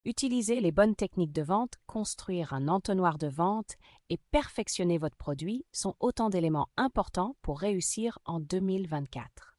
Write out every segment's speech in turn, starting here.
Utilisez les bonnes techniques de vente, construire un entonnoir de vente et perfectionner votre produit sont autant d'éléments importants pour réussir en 2024.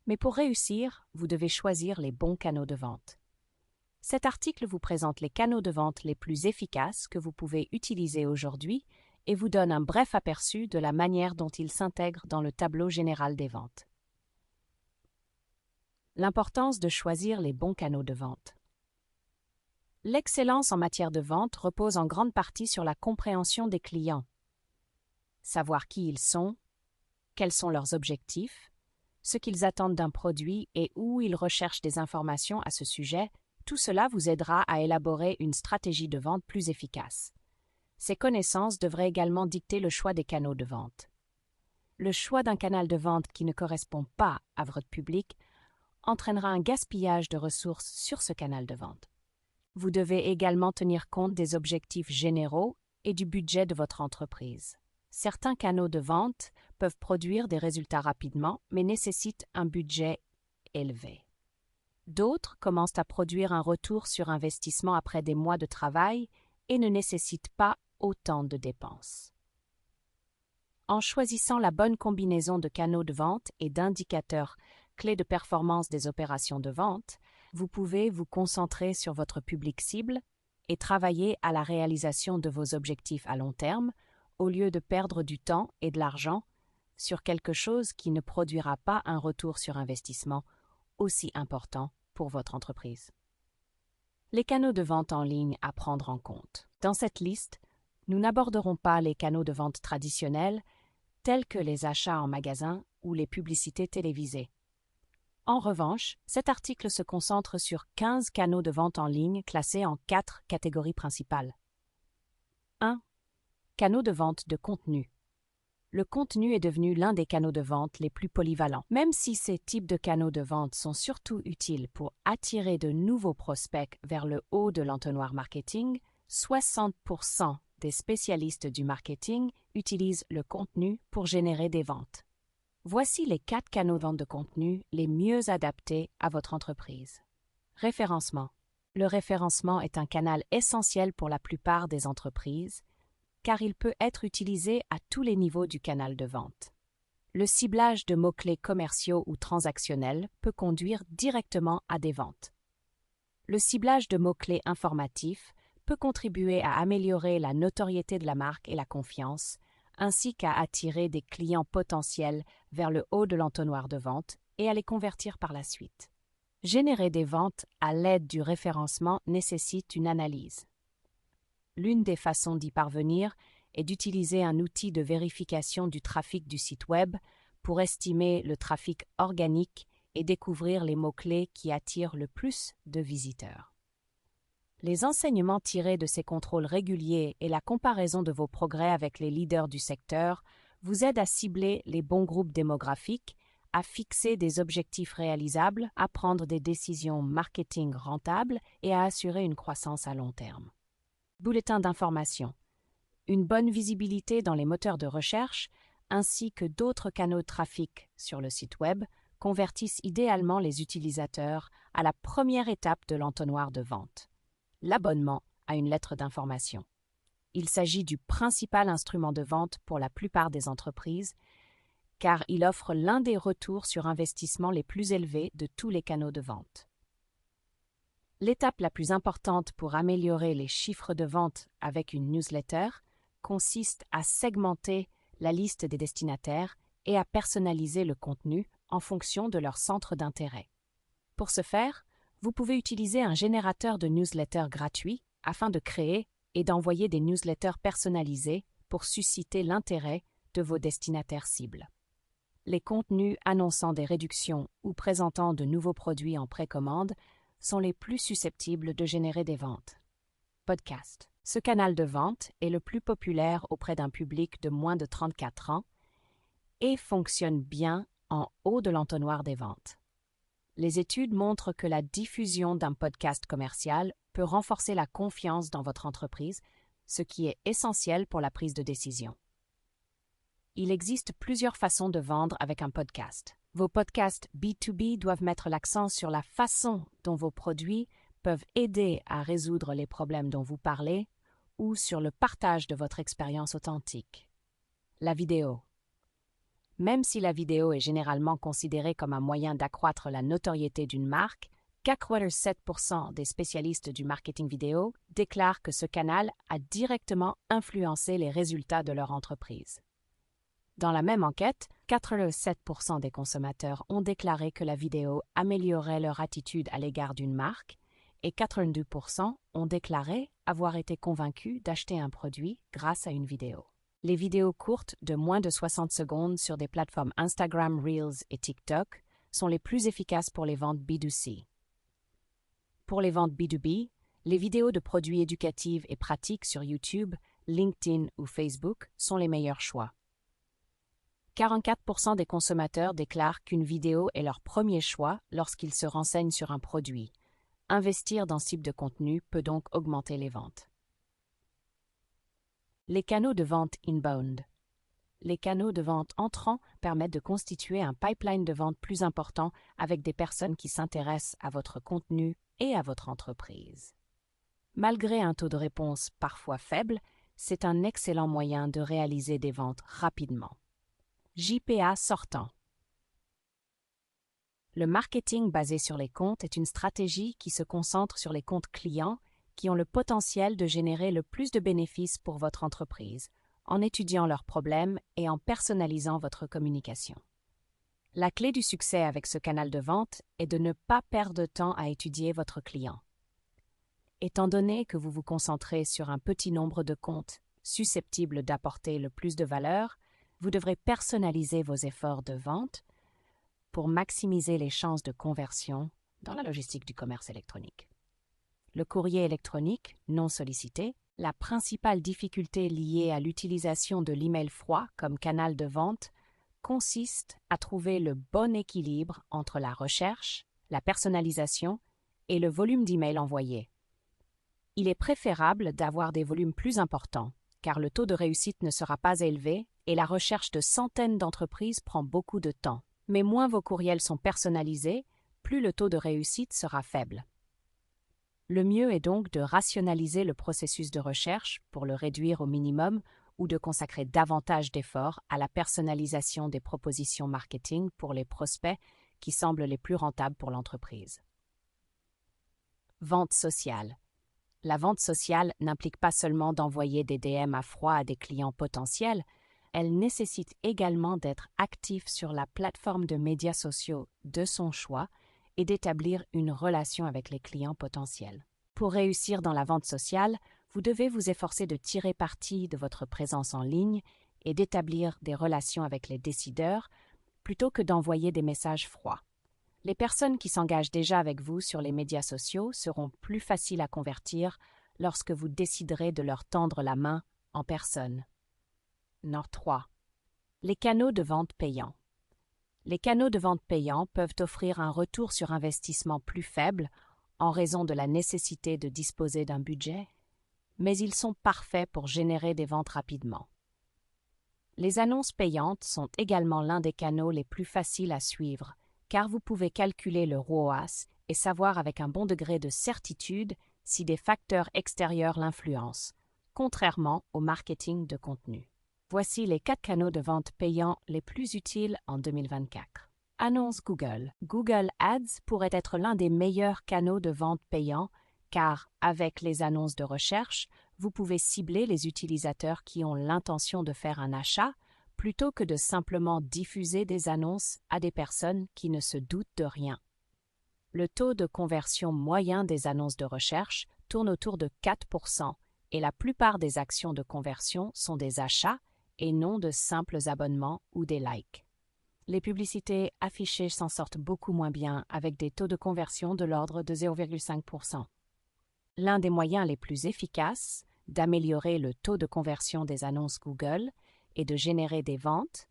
Mais pour réussir, vous devez choisir les bons canaux de vente. Cet article vous présente les canaux de vente les plus efficaces que vous pouvez utiliser aujourd'hui et vous donne un bref aperçu de la manière dont ils s'intègrent dans le tableau général des ventes. L'importance de choisir les bons canaux de vente. L'excellence en matière de vente repose en grande partie sur la compréhension des clients. Savoir qui ils sont, quels sont leurs objectifs, ce qu'ils attendent d'un produit et où ils recherchent des informations à ce sujet, tout cela vous aidera à élaborer une stratégie de vente plus efficace. Ces connaissances devraient également dicter le choix des canaux de vente. Le choix d'un canal de vente qui ne correspond pas à votre public entraînera un gaspillage de ressources sur ce canal de vente. Vous devez également tenir compte des objectifs généraux et du budget de votre entreprise. Certains canaux de vente peuvent produire des résultats rapidement, mais nécessitent un budget élevé. D'autres commencent à produire un retour sur investissement après des mois de travail et ne nécessitent pas autant de dépenses. En choisissant la bonne combinaison de canaux de vente et d'indicateurs clés de performance des opérations de vente, vous pouvez vous concentrer sur votre public cible et travailler à la réalisation de vos objectifs à long terme au lieu de perdre du temps et de l'argent sur quelque chose qui ne produira pas un retour sur investissement aussi important pour votre entreprise. Les canaux de vente en ligne à prendre en compte. Dans cette liste, nous n'aborderons pas les canaux de vente traditionnels tels que les achats en magasin ou les publicités télévisées. En revanche, cet article se concentre sur 15 canaux de vente en ligne classés en 4 catégories principales. 1. Canaux de vente de contenu. Le contenu est devenu l'un des canaux de vente les plus polyvalents. Même si ces types de canaux de vente sont surtout utiles pour attirer de nouveaux prospects vers le haut de l'entonnoir marketing, 60% des spécialistes du marketing utilisent le contenu pour générer des ventes. Voici les 4 canaux de vente de contenu les mieux adaptés à votre entreprise. Référencement. Le référencement est un canal essentiel pour la plupart des entreprises, car il peut être utilisé à tous les niveaux du canal de vente. Le ciblage de mots-clés commerciaux ou transactionnels peut conduire directement à des ventes. Le ciblage de mots-clés informatifs peut contribuer à améliorer la notoriété de la marque et la confiance, ainsi qu'à attirer des clients potentiels vers le haut de l'entonnoir de vente et à les convertir par la suite. Générer des ventes à l'aide du référencement nécessite une analyse. L'une des façons d'y parvenir est d'utiliser un outil de vérification du trafic du site Web pour estimer le trafic organique et découvrir les mots-clés qui attirent le plus de visiteurs. Les enseignements tirés de ces contrôles réguliers et la comparaison de vos progrès avec les leaders du secteur vous aident à cibler les bons groupes démographiques, à fixer des objectifs réalisables, à prendre des décisions marketing rentables et à assurer une croissance à long terme. Bulletin d'information. Une bonne visibilité dans les moteurs de recherche, ainsi que d'autres canaux de trafic sur le site Web, convertissent idéalement les utilisateurs à la première étape de l'entonnoir de vente, l'abonnement à une lettre d'information. Il s'agit du principal instrument de vente pour la plupart des entreprises, car il offre l'un des retours sur investissement les plus élevés de tous les canaux de vente. L'étape la plus importante pour améliorer les chiffres de vente avec une newsletter consiste à segmenter la liste des destinataires et à personnaliser le contenu en fonction de leur centre d'intérêt. Pour ce faire, vous pouvez utiliser un générateur de newsletters gratuit afin de créer et d'envoyer des newsletters personnalisés pour susciter l'intérêt de vos destinataires cibles. Les contenus annonçant des réductions ou présentant de nouveaux produits en précommande sont les plus susceptibles de générer des ventes. Podcast. Ce canal de vente est le plus populaire auprès d'un public de moins de 34 ans et fonctionne bien en haut de l'entonnoir des ventes. Les études montrent que la diffusion d'un podcast commercial peut renforcer la confiance dans votre entreprise, ce qui est essentiel pour la prise de décision. Il existe plusieurs façons de vendre avec un podcast. Vos podcasts B2B doivent mettre l'accent sur la façon dont vos produits peuvent aider à résoudre les problèmes dont vous parlez ou sur le partage de votre expérience authentique. La vidéo. Même si la vidéo est généralement considérée comme un moyen d'accroître la notoriété d'une marque, 87% des spécialistes du marketing vidéo déclarent que ce canal a directement influencé les résultats de leur entreprise. Dans la même enquête, 87% des consommateurs ont déclaré que la vidéo améliorait leur attitude à l'égard d'une marque et 82% ont déclaré avoir été convaincus d'acheter un produit grâce à une vidéo. Les vidéos courtes de moins de 60 secondes sur des plateformes Instagram Reels et TikTok sont les plus efficaces pour les ventes B2C. Pour les ventes B2B, les vidéos de produits éducatifs et pratiques sur YouTube, LinkedIn ou Facebook sont les meilleurs choix. 44% des consommateurs déclarent qu'une vidéo est leur premier choix lorsqu'ils se renseignent sur un produit. Investir dans ce type de contenu peut donc augmenter les ventes. Les canaux de vente inbound. Les canaux de vente entrants permettent de constituer un pipeline de vente plus important avec des personnes qui s'intéressent à votre contenu et à votre entreprise. Malgré un taux de réponse parfois faible, c'est un excellent moyen de réaliser des ventes rapidement. JPA sortant. Le marketing basé sur les comptes est une stratégie qui se concentre sur les comptes clients qui ont le potentiel de générer le plus de bénéfices pour votre entreprise, en étudiant leurs problèmes et en personnalisant votre communication. La clé du succès avec ce canal de vente est de ne pas perdre de temps à étudier votre client. Étant donné que vous vous concentrez sur un petit nombre de comptes susceptibles d'apporter le plus de valeur, vous devrez personnaliser vos efforts de vente pour maximiser les chances de conversion dans la logistique du commerce électronique. Le courrier électronique non sollicité, la principale difficulté liée à l'utilisation de l'email froid comme canal de vente consiste à trouver le bon équilibre entre la recherche, la personnalisation et le volume d'emails envoyés. Il est préférable d'avoir des volumes plus importants, car le taux de réussite ne sera pas élevé et la recherche de centaines d'entreprises prend beaucoup de temps. Mais moins vos courriels sont personnalisés, plus le taux de réussite sera faible. Le mieux est donc de rationaliser le processus de recherche pour le réduire au minimum ou de consacrer davantage d'efforts à la personnalisation des propositions marketing pour les prospects qui semblent les plus rentables pour l'entreprise. Vente sociale. La vente sociale n'implique pas seulement d'envoyer des DM à froid à des clients potentiels, elle nécessite également d'être actif sur la plateforme de médias sociaux de son choix et d'établir une relation avec les clients potentiels. Pour réussir dans la vente sociale, vous devez vous efforcer de tirer parti de votre présence en ligne et d'établir des relations avec les décideurs plutôt que d'envoyer des messages froids. Les personnes qui s'engagent déjà avec vous sur les médias sociaux seront plus faciles à convertir lorsque vous déciderez de leur tendre la main en personne. Nord 3. Les canaux de vente payants. Les canaux de vente payants peuvent offrir un retour sur investissement plus faible en raison de la nécessité de disposer d'un budget, mais ils sont parfaits pour générer des ventes rapidement. Les annonces payantes sont également l'un des canaux les plus faciles à suivre, car vous pouvez calculer le ROAS et savoir avec un bon degré de certitude si des facteurs extérieurs l'influencent, contrairement au marketing de contenu. Voici les 4 canaux de vente payants les plus utiles en 2024. Annonce Google. Google Ads pourrait être l'un des meilleurs canaux de vente payants car, avec les annonces de recherche, vous pouvez cibler les utilisateurs qui ont l'intention de faire un achat plutôt que de simplement diffuser des annonces à des personnes qui ne se doutent de rien. Le taux de conversion moyen des annonces de recherche tourne autour de 4% et la plupart des actions de conversion sont des achats et non de simples abonnements ou des likes. Les publicités affichées s'en sortent beaucoup moins bien avec des taux de conversion de l'ordre de 0,5%. L'un des moyens les plus efficaces d'améliorer le taux de conversion des annonces Google et de générer des ventes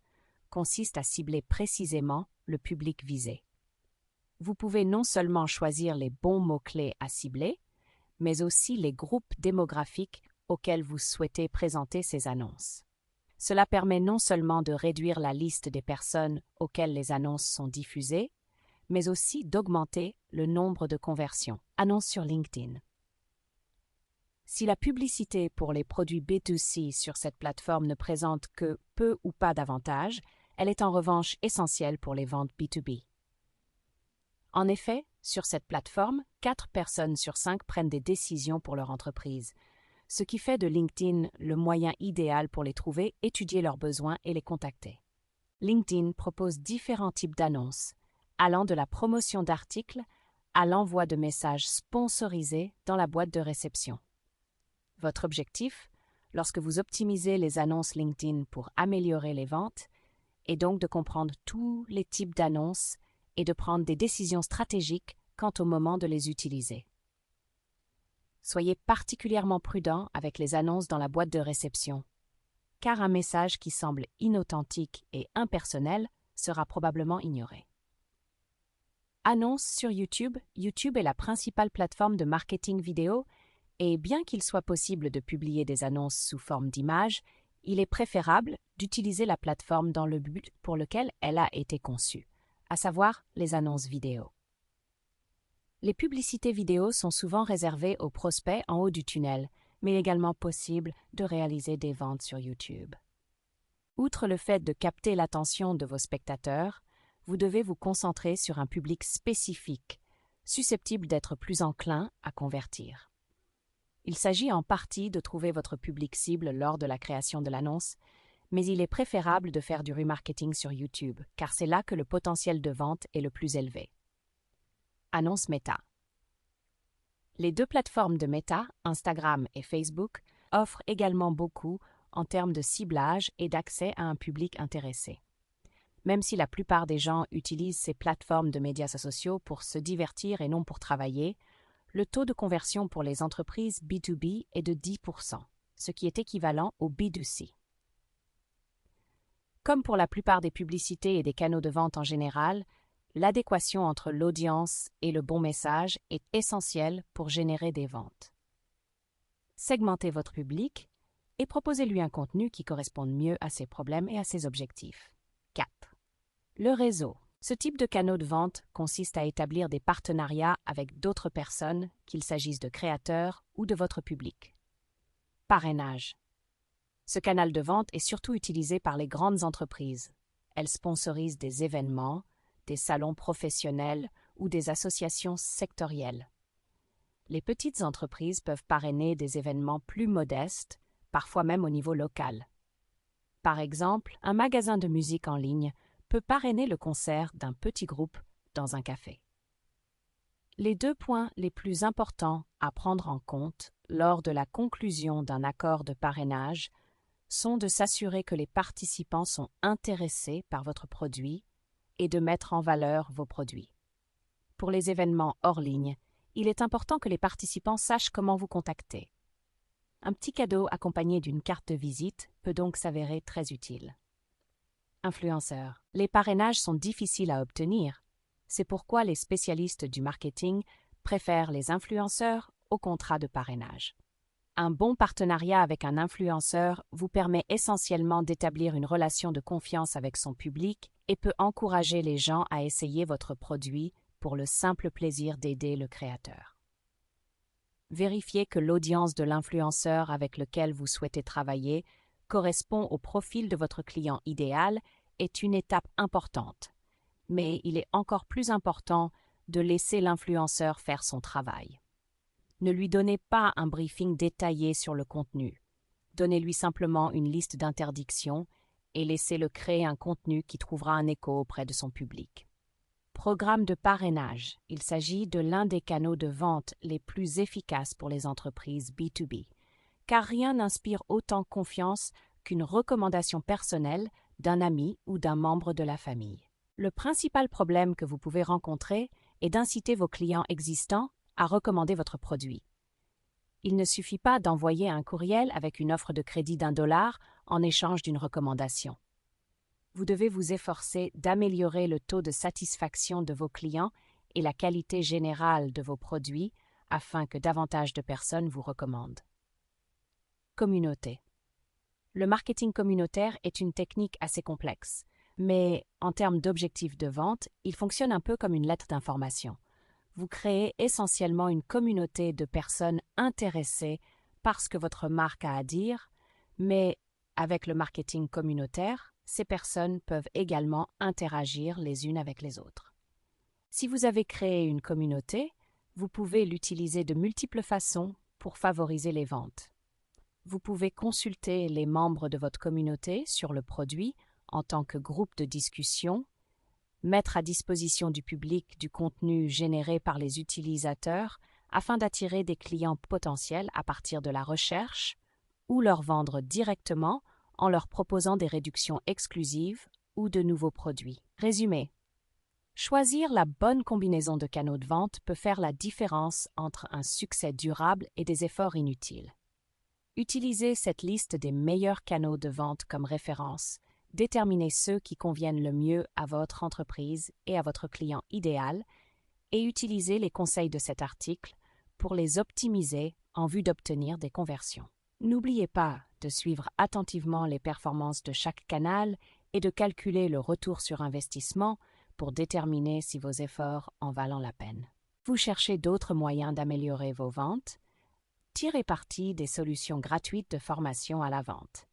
consiste à cibler précisément le public visé. Vous pouvez non seulement choisir les bons mots-clés à cibler, mais aussi les groupes démographiques auxquels vous souhaitez présenter ces annonces. Cela permet non seulement de réduire la liste des personnes auxquelles les annonces sont diffusées, mais aussi d'augmenter le nombre de conversions. Annonce sur LinkedIn. Si la publicité pour les produits B2C sur cette plateforme ne présente que peu ou pas d'avantages, elle est en revanche essentielle pour les ventes B2B. En effet, sur cette plateforme, 4 personnes sur 5 prennent des décisions pour leur entreprise, ce qui fait de LinkedIn le moyen idéal pour les trouver, étudier leurs besoins et les contacter. LinkedIn propose différents types d'annonces, allant de la promotion d'articles à l'envoi de messages sponsorisés dans la boîte de réception. Votre objectif, lorsque vous optimisez les annonces LinkedIn pour améliorer les ventes, est donc de comprendre tous les types d'annonces et de prendre des décisions stratégiques quant au moment de les utiliser. Soyez particulièrement prudent avec les annonces dans la boîte de réception, car un message qui semble inauthentique et impersonnel sera probablement ignoré. Annonces sur YouTube. YouTube est la principale plateforme de marketing vidéo et bien qu'il soit possible de publier des annonces sous forme d'images, il est préférable d'utiliser la plateforme dans le but pour lequel elle a été conçue, à savoir les annonces vidéo. Les publicités vidéo sont souvent réservées aux prospects en haut du tunnel, mais également possible de réaliser des ventes sur YouTube. Outre le fait de capter l'attention de vos spectateurs, vous devez vous concentrer sur un public spécifique, susceptible d'être plus enclin à convertir. Il s'agit en partie de trouver votre public cible lors de la création de l'annonce, mais il est préférable de faire du remarketing sur YouTube, car c'est là que le potentiel de vente est le plus élevé. Annonce Meta. Les 2 plateformes de Meta, Instagram et Facebook, offrent également beaucoup en termes de ciblage et d'accès à un public intéressé. Même si la plupart des gens utilisent ces plateformes de médias sociaux pour se divertir et non pour travailler, le taux de conversion pour les entreprises B2B est de 10%, ce qui est équivalent au B2C. Comme pour la plupart des publicités et des canaux de vente en général, l'adéquation entre l'audience et le bon message est essentielle pour générer des ventes. Segmentez votre public et proposez-lui un contenu qui corresponde mieux à ses problèmes et à ses objectifs. 4. Le réseau. Ce type de canaux de vente consiste à établir des partenariats avec d'autres personnes, qu'il s'agisse de créateurs ou de votre public. Parrainage. Ce canal de vente est surtout utilisé par les grandes entreprises. Elles sponsorisent des événements, des salons professionnels ou des associations sectorielles. Les petites entreprises peuvent parrainer des événements plus modestes, parfois même au niveau local. Par exemple, un magasin de musique en ligne peut parrainer le concert d'un petit groupe dans un café. Les 2 points les plus importants à prendre en compte lors de la conclusion d'un accord de parrainage sont de s'assurer que les participants sont intéressés par votre produit et de mettre en valeur vos produits. Pour les événements hors ligne, il est important que les participants sachent comment vous contacter. Un petit cadeau accompagné d'une carte de visite peut donc s'avérer très utile. Influenceurs. Les parrainages sont difficiles à obtenir. C'est pourquoi les spécialistes du marketing préfèrent les influenceurs aux contrats de parrainage. Un bon partenariat avec un influenceur vous permet essentiellement d'établir une relation de confiance avec son public et peut encourager les gens à essayer votre produit pour le simple plaisir d'aider le créateur. Vérifiez que l'audience de l'influenceur avec lequel vous souhaitez travailler correspond au profil de votre client idéal est une étape importante, mais il est encore plus important de laisser l'influenceur faire son travail. Ne lui donnez pas un briefing détaillé sur le contenu. Donnez-lui simplement une liste d'interdictions et laissez-le créer un contenu qui trouvera un écho auprès de son public. Programme de parrainage. Il s'agit de l'un des canaux de vente les plus efficaces pour les entreprises B2B, car rien n'inspire autant confiance qu'une recommandation personnelle d'un ami ou d'un membre de la famille. Le principal problème que vous pouvez rencontrer est d'inciter vos clients existants à recommander votre produit. Il ne suffit pas d'envoyer un courriel avec une offre de crédit d'$1 en échange d'une recommandation. Vous devez vous efforcer d'améliorer le taux de satisfaction de vos clients et la qualité générale de vos produits afin que davantage de personnes vous recommandent. Communauté. Le marketing communautaire est une technique assez complexe, Mais en termes d'objectifs de vente, il fonctionne un peu comme une lettre d'information. Vous créez essentiellement une communauté de personnes intéressées par ce que votre marque a à dire, mais avec le marketing communautaire, ces personnes peuvent également interagir les unes avec les autres. Si vous avez créé une communauté, vous pouvez l'utiliser de multiples façons pour favoriser les ventes. Vous pouvez consulter les membres de votre communauté sur le produit en tant que groupe de discussion, mettre à disposition du public du contenu généré par les utilisateurs afin d'attirer des clients potentiels à partir de la recherche, ou leur vendre directement en leur proposant des réductions exclusives ou de nouveaux produits. Résumé. Choisir la bonne combinaison de canaux de vente peut faire la différence entre un succès durable et des efforts inutiles. Utilisez cette liste des meilleurs canaux de vente comme référence. Déterminez ceux qui conviennent le mieux à votre entreprise et à votre client idéal et utilisez les conseils de cet article pour les optimiser en vue d'obtenir des conversions. N'oubliez pas de suivre attentivement les performances de chaque canal et de calculer le retour sur investissement pour déterminer si vos efforts en valent la peine. Vous cherchez d'autres moyens d'améliorer vos ventes? Tirez parti des solutions gratuites de formation à la vente.